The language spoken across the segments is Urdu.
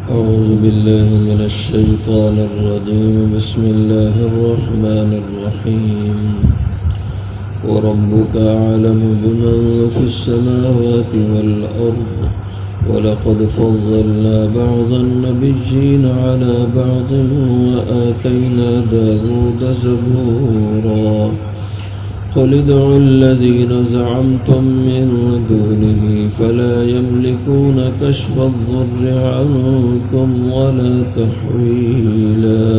أعوذ بالله من الشيطان الرجيم. بسم الله الرحمن الرحيم. وربك أعلم بمن في السماوات والأرض ولقد فضلنا بعض النبيين على بعض وآتينا داود زبورا. قل ادعوا الذين زعمتم من دونه فلا يملكون كشف الضر عنكم ولا تحويلا.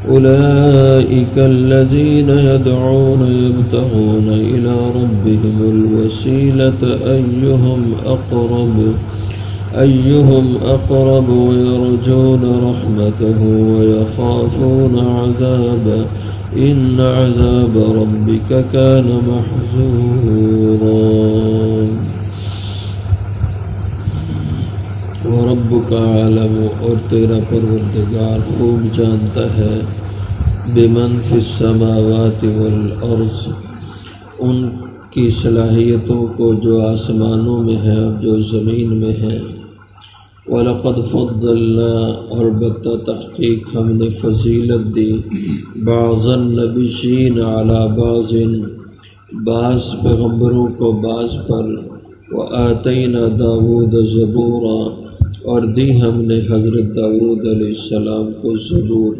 أولئك الذين يدعون يبتغون إلى ربهم الوسيلة أيهم أقرب ويرجون رحمته ويخافون عذابه إن عذاب ربك كان محذورا. وربك عالم، اور تیرا پروردگار خوب جانتا ہے، بمن فی السماوات والارض، ان کی صلاحیتوں کو جو آسمانوں میں ہیں اور جو زمین میں ہیں. وَلَقَدْ فَضَّلْنَا، اور بتا تحقیق ہم نے فضیلت دی، بعض النبیین علی بعض، بعض پیغمبروں کو بعض پر. وَآتَيْنَا داود زبورا، اور دی ہم نے حضرت داود علیہ السلام کو زبور.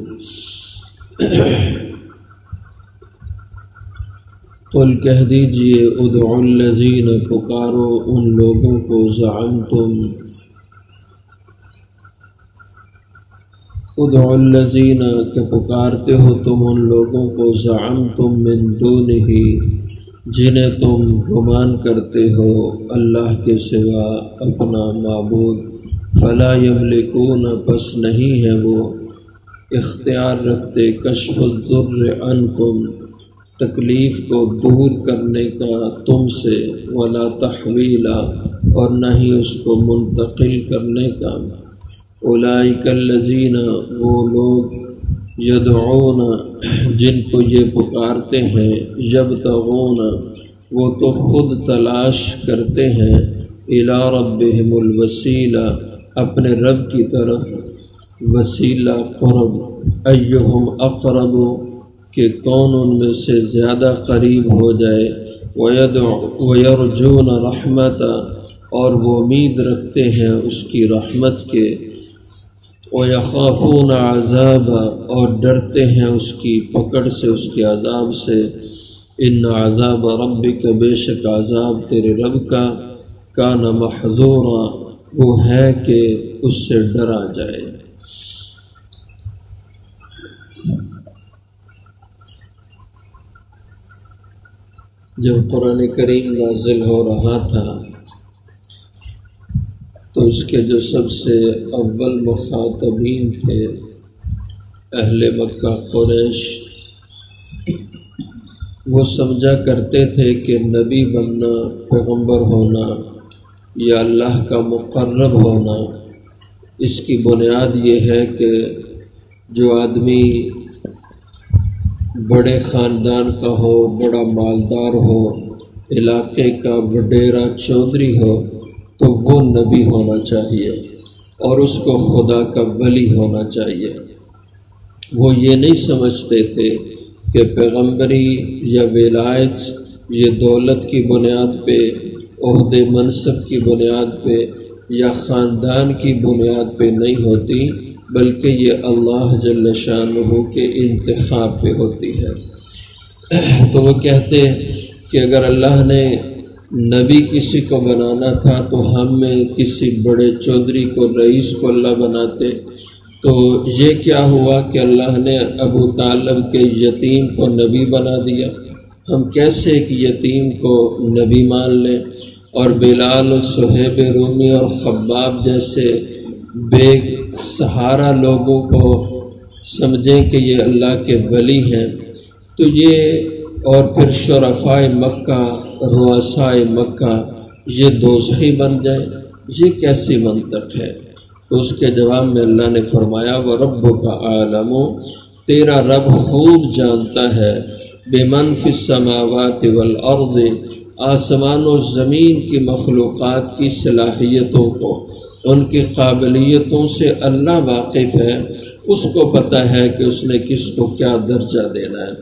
قل کہہ دیجئے، ادعوا الذین، پکارو ان لوگوں کو، زعمتم، ادعوا الذین کہ پکارتے ہو تم ان لوگوں کو، زعمتم من دونہ، جنہیں تم گمان کرتے ہو اللہ کے سوا اپنا معبود. فلا یملکون، پس نہیں ہے وہ اختیار رکھتے، کشف الضر عنکم، تکلیف کو دور کرنے کا تم سے، ولا تحویلا، اور نہ ہی اس کو منتقل کرنے کا. اولئک الذین، وہ لوگ، یدعون، جن کو یہ پکارتے ہیں، یبتغون، وہ تو خود تلاش کرتے ہیں، الی ربہم الوسیلہ، اپنے رب کی طرف وسیلہ، قرب. ایہم اقرب، کہ کون ان میں سے زیادہ قریب ہو جائے. ویرجون رحمت، اور وہ امید رکھتے ہیں اس کی رحمت کے. وَيَخَافُونَ عَذَابَ، اور ڈرتے ہیں اس کی پکڑ سے، اس کے عذاب سے. إِنَّ عَذَابَ رَبِّكَ، بے شک عذاب تیرے رب کا، کان محذورا، وہ ہے کہ اس سے ڈرا جائے. جب قرآن کریم نازل ہو رہا تھا تو اس کے جو سب سے اول مخاطبین تھے اہل مکہ قریش، وہ سمجھا کرتے تھے کہ نبی بننا، پیغمبر ہونا یا اللہ کا مقرب ہونا، اس کی بنیاد یہ ہے کہ جو آدمی بڑے خاندان کا ہو، بڑا مالدار ہو، علاقے کا وڈیرا چودھری ہو، تو وہ نبی ہونا چاہیے اور اس کو خدا کا ولی ہونا چاہیے. وہ یہ نہیں سمجھتے تھے کہ پیغمبری یا ولایت یہ دولت کی بنیاد پہ، عہدے منصب کی بنیاد پہ یا خاندان کی بنیاد پہ نہیں ہوتی، بلکہ یہ اللہ جل شانہ کے انتخاب پہ ہوتی ہے. تو وہ کہتے کہ اگر اللہ نے نبی کسی کو بنانا تھا تو ہم میں کسی بڑے چودھری کو، رئیس کو اللہ بناتے. تو یہ کیا ہوا کہ اللہ نے ابو طالب کے یتیم کو نبی بنا دیا. ہم کیسے ایک یتیم کو نبی مان لیں، اور بلال اور صہیب رومی اور خباب جیسے بے سہارا لوگوں کو سمجھیں کہ یہ اللہ کے ولی ہیں. تو یہ، اور پھر شرفائے مکہ، رؤسائے مکہ یہ دوزخی بن جائیں، یہ کیسی منطق ہے؟ تو اس کے جواب میں اللہ نے فرمایا، وَرَبُّكَ أَعْلَمُ، تیرا رب خوب جانتا ہے، بِمَنْ فِي السَّمَاوَاتِ وَالْأَرْضِ، آسمان و زمین کی مخلوقات کی صلاحیتوں کو. ان کی قابلیتوں سے اللہ واقف ہے، اس کو پتہ ہے کہ اس نے کس کو کیا درجہ دینا ہے۔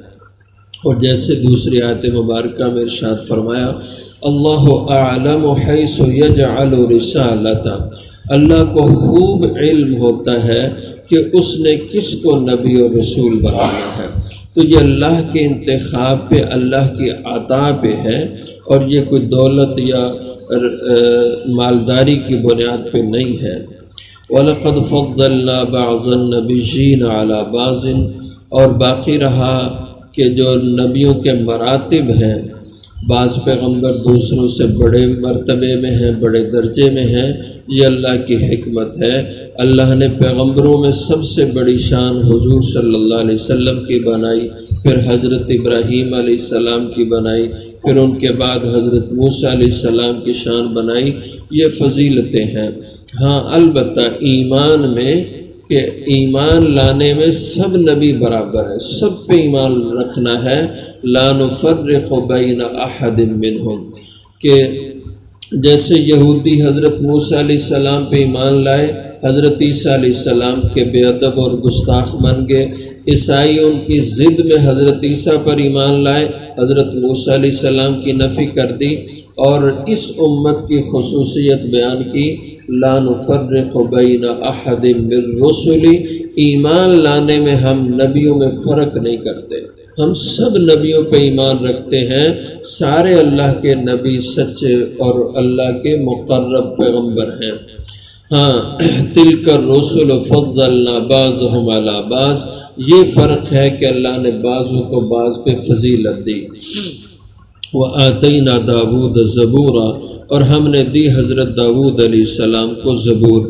اور جیسے دوسری آیت مبارکہ میں ارشاد فرمایا، اللہ اعلم حیث یجعل رسالتہ، اللہ کو خوب علم ہوتا ہے کہ اس نے کس کو نبی اور رسول بنانا ہے۔ تو یہ اللہ کے انتخاب پہ، اللہ کی عطا پہ ہے، اور یہ کوئی دولت یا مالداری کی بنیاد پہ نہیں ہے۔ وَلَقَدْ فَضَّلْنَا بَعْضَ النَّبِيِّينَ عَلَى بَعْضٍ، اور باقی رہا کہ جو نبیوں کے مراتب ہیں، بعض پیغمبر دوسروں سے بڑے مرتبے میں ہیں، بڑے درجے میں ہیں، یہ اللہ کی حکمت ہے۔ اللہ نے پیغمبروں میں سب سے بڑی شان حضور صلی اللہ علیہ وسلم کی بنائی، پھر حضرت ابراہیم علیہ السلام کی بنائی، پھر ان کے بعد حضرت موسیٰ علیہ السلام کی شان بنائی۔ یہ فضیلتیں ہیں۔ ہاں البتہ ایمان میں، کہ ایمان لانے میں سب نبی برابر ہیں، سب پہ ایمان رکھنا ہے، لا نفرق بین احد منہم، کہ جیسے یہودی حضرت موسیٰ علیہ السلام پہ ایمان لائے، حضرت عیسیٰ علیہ السلام کے بے ادب اور گستاخ بن گئے، عیسائی ان کی ضد میں حضرت عیسیٰ پر ایمان لائے، حضرت موسیٰ علیہ السلام کی نفی کر دی، اور اس امت کی خصوصیت بیان کی، لا نفرق بین احد من رسلی، ایمان لانے میں ہم نبیوں میں فرق نہیں کرتے، ہم سب نبیوں پہ ایمان رکھتے ہیں، سارے اللہ کے نبی سچے اور اللہ کے مقرب پیغمبر ہیں۔ ہاں تلک الرسل فضلنا بعضهم علی بعض، یہ فرق ہے کہ اللہ نے بعضوں کو بعض پہ فضیلت دی۔ وَآتَيْنَا دَاوُودَ زَبُورًا، اور ہم نے دی حضرت داؤد علیہ السلام کو زبور۔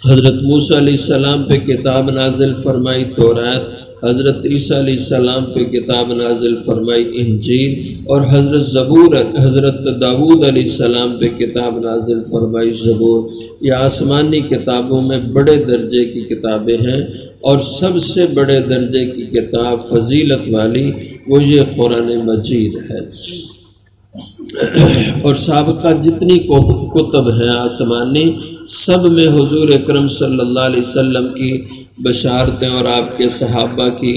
حضرت موسیٰ علیہ السلام پہ کتاب نازل فرمائی تورات، حضرت عیسیٰ علیہ السلام پہ کتاب نازل فرمائی انجیل، اور حضرت داؤد علیہ السلام پہ کتاب نازل فرمائی زبور۔ یہ آسمانی کتابوں میں بڑے درجے کی کتابیں ہیں، اور سب سے بڑے درجے کی کتاب فضیلت والی وہ یہ قرآن مجید ہے۔ اور سابقہ جتنی کتب ہیں آسمانی، سب میں حضور اکرم صلی اللہ علیہ وسلم کی بشارتیں اور آپ کے صحابہ کی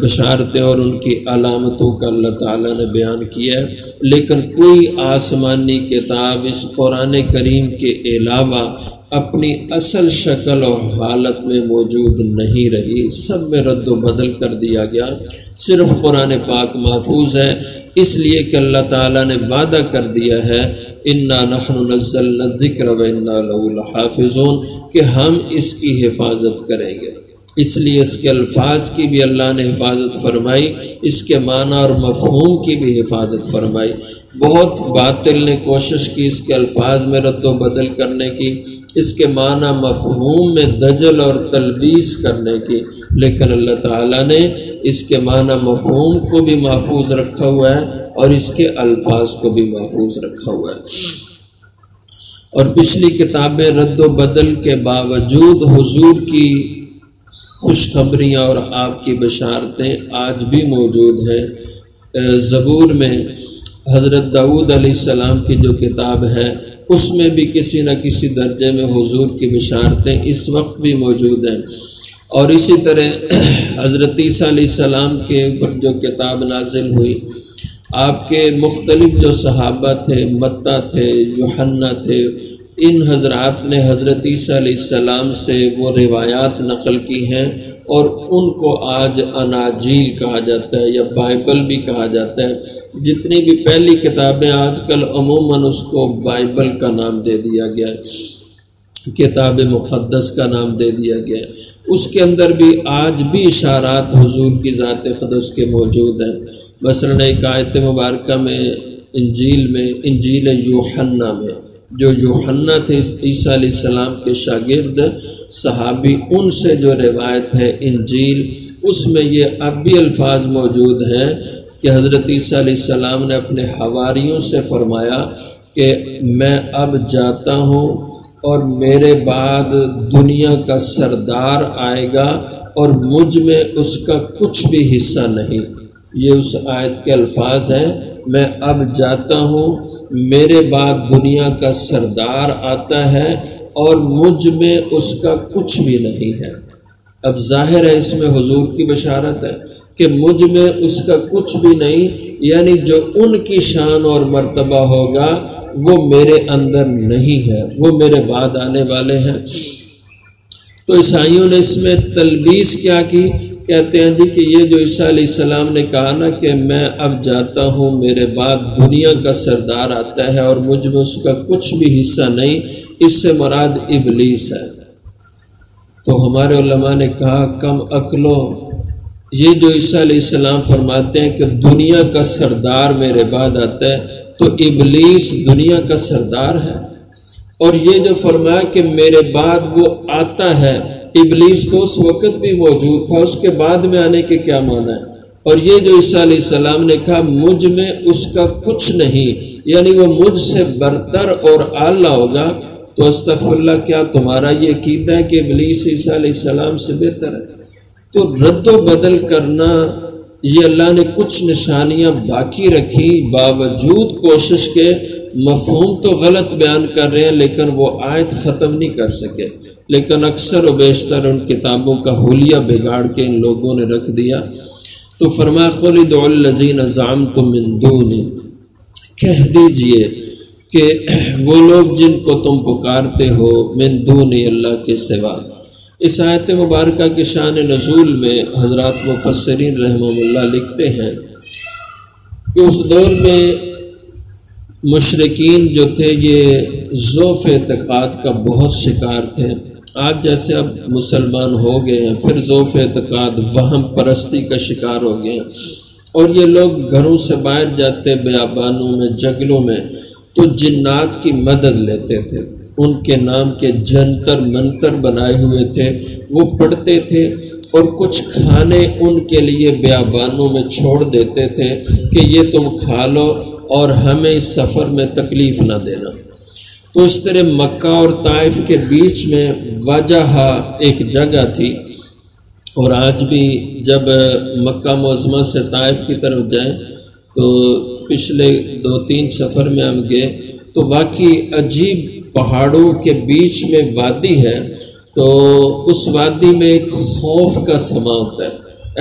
بشارتیں اور ان کی علامتوں کا اللہ تعالیٰ نے بیان کیا ہے، لیکن کوئی آسمانی کتاب اس قرآن کریم کے علاوہ اپنی اصل شکل اور حالت میں موجود نہیں رہی، سب میں رد و بدل کر دیا گیا۔ صرف قرآن پاک محفوظ ہے، اس لیے کہ اللہ تعالیٰ نے وعدہ کر دیا ہے، انا نحن نزلنا الذکر وانا لہ لحافظون، کہ ہم اس کی حفاظت کریں گے۔ اس لیے اس کے الفاظ کی بھی اللہ نے حفاظت فرمائی، اس کے معنی اور مفہوم کی بھی حفاظت فرمائی۔ بہت باطل نے کوشش کی اس کے الفاظ میں رد و بدل کرنے کی، اس کے معنی مفہوم میں دجل اور تلبیس کرنے کی، لیکن اللہ تعالیٰ نے اس کے معنی مفہوم کو بھی محفوظ رکھا ہوا ہے اور اس کے الفاظ کو بھی محفوظ رکھا ہوا ہے۔ اور پچھلی کتابیں رد و بدل کے باوجود حضور کی خوشخبریاں اور آپ کی بشارتیں آج بھی موجود ہیں۔ زبور میں حضرت داؤد علیہ السلام کی جو کتاب ہے، اس میں بھی کسی نہ کسی درجے میں حضور کی بشارتیں اس وقت بھی موجود ہیں۔ اور اسی طرح حضرت عیسیٰ علیہ السلام کے اوپر جو کتاب نازل ہوئی، آپ کے مختلف جو صحابہ تھے، متی تھے، یوحنا تھے، ان حضرات نے حضرت عیسیٰ علیہ السلام سے وہ روایات نقل کی ہیں، اور ان کو آج اناجیل کہا جاتا ہے یا بائبل بھی کہا جاتا ہے۔ جتنی بھی پہلی کتابیں آج کل عموماً اس کو بائبل کا نام دے دیا گیا ہے، کتاب مقدس کا نام دے دیا گیا ہے۔ اس کے اندر بھی آج بھی اشارات حضور کی ذات اقدس کے موجود ہیں۔ مثلاً ایک آیت مبارکہ میں انجیل یوحنا میں، جو یوحنا تھے عیسیٰ علیہ السلام کے شاگرد صحابی، ان سے جو روایت ہے انجیل، اس میں یہ اب بھی الفاظ موجود ہیں کہ حضرت عیسیٰ علیہ السلام نے اپنے حواریوں سے فرمایا کہ میں اب جاتا ہوں اور میرے بعد دنیا کا سردار آئے گا اور مجھ میں اس کا کچھ بھی حصہ نہیں۔ یہ اس آیت کے الفاظ ہیں میں اب جاتا ہوں، میرے بعد دنیا کا سردار آتا ہے اور مجھ میں اس کا کچھ بھی نہیں ہے۔ اب ظاہر ہے اس میں حضور کی بشارت ہے کہ مجھ میں اس کا کچھ بھی نہیں، یعنی جو ان کی شان اور مرتبہ ہوگا وہ میرے اندر نہیں ہے، وہ میرے بعد آنے والے ہیں۔ تو عیسائیوں نے اس میں تلبیس کیا کی؟ کہتے ہیں جی کہ یہ جو عیسیٰ علیہ السلام نے کہا نا کہ میں اب جاتا ہوں، میرے بعد دنیا کا سردار آتا ہے اور مجھ میں اس کا کچھ بھی حصہ نہیں، اس سے مراد ابلیس ہے۔ تو ہمارے علماء نے کہا کم عقلو، یہ جو عیسیٰ علیہ السلام فرماتے ہیں کہ دنیا کا سردار میرے بعد آتا ہے، تو ابلیس دنیا کا سردار ہے؟ اور یہ جو فرمایا کہ میرے بعد وہ آتا ہے، ابلیس تو اس وقت بھی موجود تھا، اس کے بعد میں آنے کے کیا معنی ہے؟ اور یہ جو عیسیٰ علیہ السلام نے کہا مجھ میں اس کا کچھ نہیں، یعنی وہ مجھ سے برتر اور اعلیٰ ہوگا، تو استغفر اللہ، کیا تمہارا یہ عقیدہ ہے کہ ابلیس عیسیٰ علیہ السلام سے بہتر ہے؟ تو رد و بدل کرنا، یہ اللہ نے کچھ نشانیاں باقی رکھی، باوجود کوشش کے مفہوم تو غلط بیان کر رہے ہیں لیکن وہ آیت ختم نہیں کر سکے، لیکن اکثر و بیشتر ان کتابوں کا حلیہ بگاڑ کے ان لوگوں نے رکھ دیا۔ تو فرمایا قُلِ ادْعُوا الَّذِينَ زَعَمْتُم مِّن دُونِهِ، کہہ دیجئے کہ وہ لوگ جن کو تم پکارتے ہو من دون اللہ کے سوا۔ اس آیت مبارکہ کے شان نزول میں حضرات مفسرین رحمہ اللہ لکھتے ہیں کہ اس دور میں مشرکین جو تھے یہ ضعف اعتقاد کا بہت شکار تھے۔ آج جیسے اب مسلمان ہو گئے ہیں پھر ضعف اعتقاد، وہم پرستی کا شکار ہو گئے ہیں، اور یہ لوگ گھروں سے باہر جاتے بیابانوں میں، جنگلوں میں، تو جنات کی مدد لیتے تھے، ان کے نام کے جنتر منتر بنائے ہوئے تھے، وہ پڑھتے تھے، اور کچھ کھانے ان کے لیے بیابانوں میں چھوڑ دیتے تھے کہ یہ تم کھا لو اور ہمیں اس سفر میں تکلیف نہ دینا۔ تو اس طرح مکہ اور طائف کے بیچ میں وجہہ ایک جگہ تھی، اور آج بھی جب مکہ معظمہ سے طائف کی طرف جائیں تو پچھلے 2-3 سفر میں ہم گئے تو واقعی عجیب پہاڑوں کے بیچ میں وادی ہے، تو اس وادی میں ایک خوف کا سما ہوتا ہے،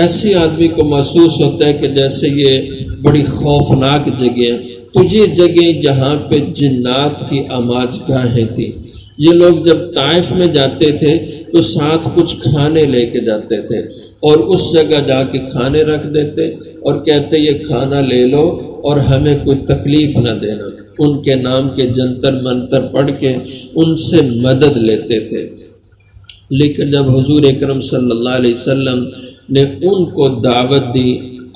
ایسے آدمی کو محسوس ہوتا ہے کہ جیسے یہ بڑی خوفناک جگہ ہیں۔ تو یہ جگہ جہاں پہ جنات کی آماج گاہیں تھیں، یہ لوگ جب طائف میں جاتے تھے تو ساتھ کچھ کھانے لے کے جاتے تھے، اور اس جگہ جا کے کھانے رکھ دیتے اور کہتے یہ کھانا لے لو اور ہمیں کوئی تکلیف نہ دینا۔ ان کے نام کے جنتر منتر پڑھ کے ان سے مدد لیتے تھے۔ لیکن جب حضور اکرم صلی اللہ علیہ وسلم نے ان کو دعوت دی،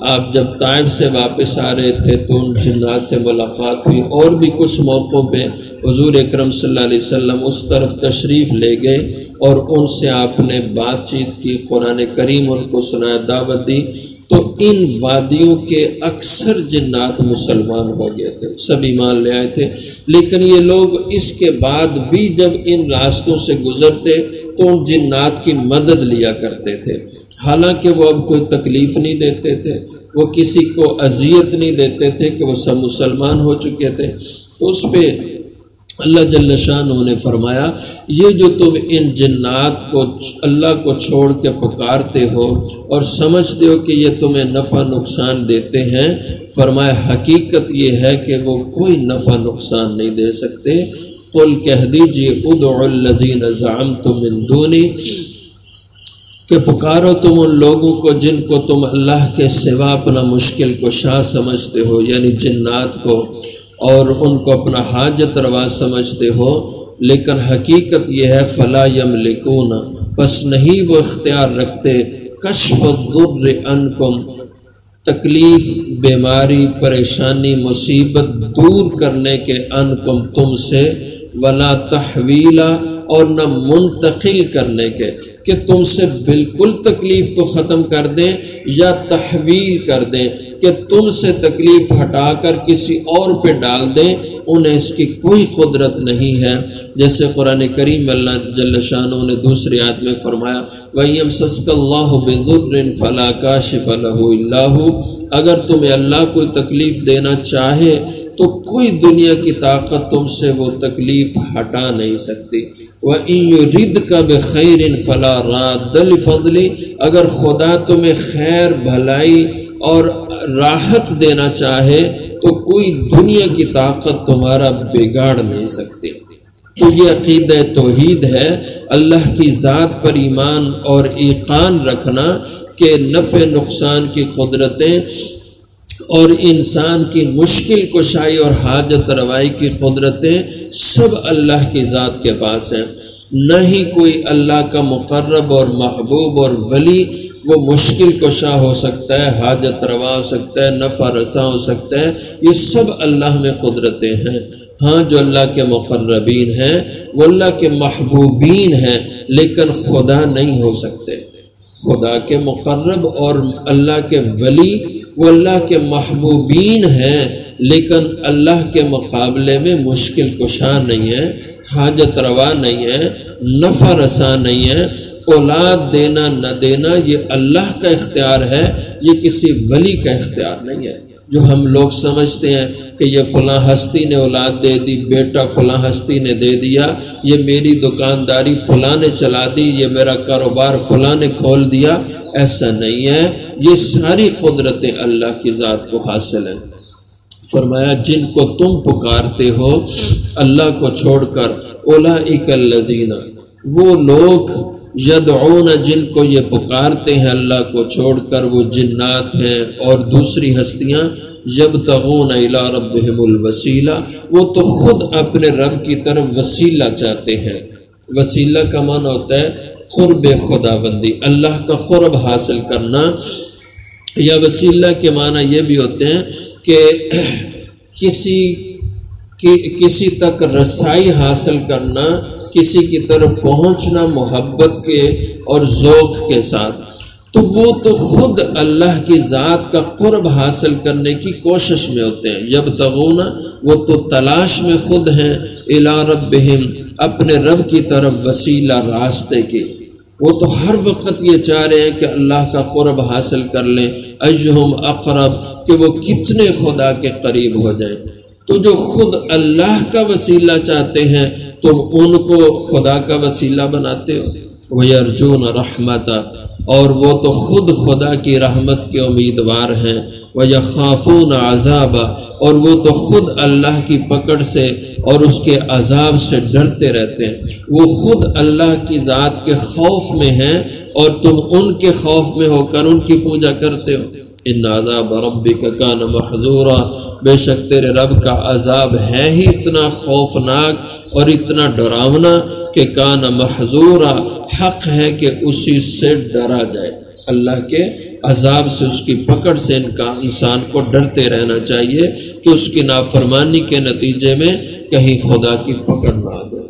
آپ جب طائف سے واپس آ رہے تھے تو ان جنات سے ملاقات ہوئی، اور بھی کچھ موقعوں پہ حضور اکرم صلی اللہ علیہ وسلم اس طرف تشریف لے گئے اور ان سے آپ نے بات چیت کی، قرآن کریم ان کو سنایا، دعوت دی۔ تو ان وادیوں کے اکثر جنات مسلمان ہو گئے تھے، سب ایمان لے آئے تھے، لیکن یہ لوگ اس کے بعد بھی جب ان راستوں سے گزرتے تو ان جنات کی مدد لیا کرتے تھے، حالانکہ وہ اب کوئی تکلیف نہیں دیتے تھے، وہ کسی کو اذیت نہیں دیتے تھے کہ وہ سب مسلمان ہو چکے تھے۔ تو اس پہ اللہ جل شانہ نے فرمایا یہ جو تم ان جنات کو اللہ کو چھوڑ کے پکارتے ہو اور سمجھتے ہو کہ یہ تمہیں نفع نقصان دیتے ہیں، فرمایا حقیقت یہ ہے کہ وہ کوئی نفع نقصان نہیں دے سکتے۔ قل کہہ دیجئے ادعوا الذین زعمتم من دونی، کہ پکارو تم ان لوگوں کو جن کو تم اللہ کے سوا اپنا مشکل کشا سمجھتے ہو، یعنی جنات کو، اور ان کو اپنا حاجت روا سمجھتے ہو، لیکن حقیقت یہ ہے فلا یملکون، بس نہیں وہ اختیار رکھتے کشف الضر عنکم، تکلیف، بیماری، پریشانی، مصیبت دور کرنے کے عنکم تم سے، ولا تحویلا، اور نہ منتقل کرنے کے کہ تم سے بالکل تکلیف کو ختم کر دیں یا تحویل کر دیں کہ تم سے تکلیف ہٹا کر کسی اور پہ ڈال دیں، انہیں اس کی کوئی قدرت نہیں ہے۔ جیسے قرآن کریم اللہ جل شانہ نے دوسری آیت میں فرمایا وَيَمْسَسْكَ اللَّهُ بِضُرٍّ فَلَا كَاشِفَ لَهُ إِلَّا هُوَ، اگر تمہیں اللہ کوئی تکلیف دینا چاہے تو کوئی دنیا کی طاقت تم سے وہ تکلیف ہٹا نہیں سکتی۔ وَإِن يُرِدْكَ بِخَيْرٍ فَلَا رَادَّ لِفَضْلِهِ، اگر خدا تمہیں خیر بھلائی اور راحت دینا چاہے تو کوئی دنیا کی طاقت تمہارا بگاڑ نہیں سکتی۔ تو یہ عقیدہ توحید ہے، اللہ کی ذات پر ایمان اور ایقان رکھنا کہ نفع نقصان کی قدرتیں اور انسان کی مشکل کشائی اور حاجت روائی کی قدرتیں سب اللہ کی ذات کے پاس ہیں۔ نہ ہی کوئی اللہ کا مقرب اور محبوب اور ولی وہ مشکل کشا ہو سکتا ہے، حاجت روا ہو سکتا ہے، نفع رساں ہو سکتا ہے، یہ سب اللہ میں قدرتیں ہیں۔ ہاں جو اللہ کے مقربین ہیں وہ اللہ کے محبوبین ہیں، لیکن خدا نہیں ہو سکتے۔ خدا کے مقرب اور اللہ کے ولی وہ اللہ کے محبوبین ہیں، لیکن اللہ کے مقابلے میں مشکل کشا نہیں ہے، حاجت روا نہیں ہے، نفع رساں نہیں ہے۔ اولاد دینا نہ دینا یہ اللہ کا اختیار ہے، یہ کسی ولی کا اختیار نہیں ہے۔ جو ہم لوگ سمجھتے ہیں کہ یہ فلاں ہستی نے اولاد دے دی، بیٹا فلاں ہستی نے دے دیا، یہ میری دکانداری فلاں نے چلا دی، یہ میرا کاروبار فلاں نے کھول دیا، ایسا نہیں ہے۔ یہ ساری قدرتیں اللہ کی ذات کو حاصل ہیں۔ فرمایا جن کو تم پکارتے ہو اللہ کو چھوڑ کر، اولئک الذین، وہ لوگ یدعون جن کو یہ پکارتے ہیں اللہ کو چھوڑ کر، وہ جنات ہیں اور دوسری ہستیاں، یبتغون الی ربہم الوسیلہ، وہ تو خود اپنے رب کی طرف وسیلہ چاہتے ہیں۔ وسیلہ کا معنی ہوتا ہے قرب خدا بندی، اللہ کا قرب حاصل کرنا، یا وسیلہ کے معنی یہ بھی ہوتے ہیں کہ کسی تک رسائی حاصل کرنا، کسی کی طرف پہنچنا محبت کے اور ذوق کے ساتھ۔ تو وہ تو خود اللہ کی ذات کا قرب حاصل کرنے کی کوشش میں ہوتے ہیں۔ یبتغون، وہ تو تلاش میں خود ہیں، الی ربہم، اپنے رب کی طرف، وسیلہ راستے کی۔ وہ تو ہر وقت یہ چاہ رہے ہیں کہ اللہ کا قرب حاصل کر لیں، ایہم اقرب، کہ وہ کتنے خدا کے قریب ہو جائیں۔ تو جو خود اللہ کا وسیلہ چاہتے ہیں تم ان کو خدا کا وسیلہ بناتے ہو۔ وَيَرْجُونَ رَحْمَتَ، اور وہ تو خود خدا کی رحمت کے امیدوار ہیں۔ وَيَخَافُونَ عَذَابَ، اور وہ تو خود اللہ کی پکڑ سے اور اس کے عذاب سے ڈرتے رہتے ہیں۔ وہ خود اللہ کی ذات کے خوف میں ہیں اور تم ان کے خوف میں ہو کر ان کی پوجا کرتے ہو۔ ان عذاب ربک کان محذورا، بے شک تیرے رب کا عذاب ہے ہی اتنا خوفناک اور اتنا ڈراونا کہ کان محذورا، حق ہے کہ اسی سے ڈرا جائے۔ اللہ کے عذاب سے، اس کی پکڑ سے انسان کو ڈرتے رہنا چاہیے کہ اس کی نافرمانی کے نتیجے میں کہیں خدا کی پکڑ نہ آ جائے۔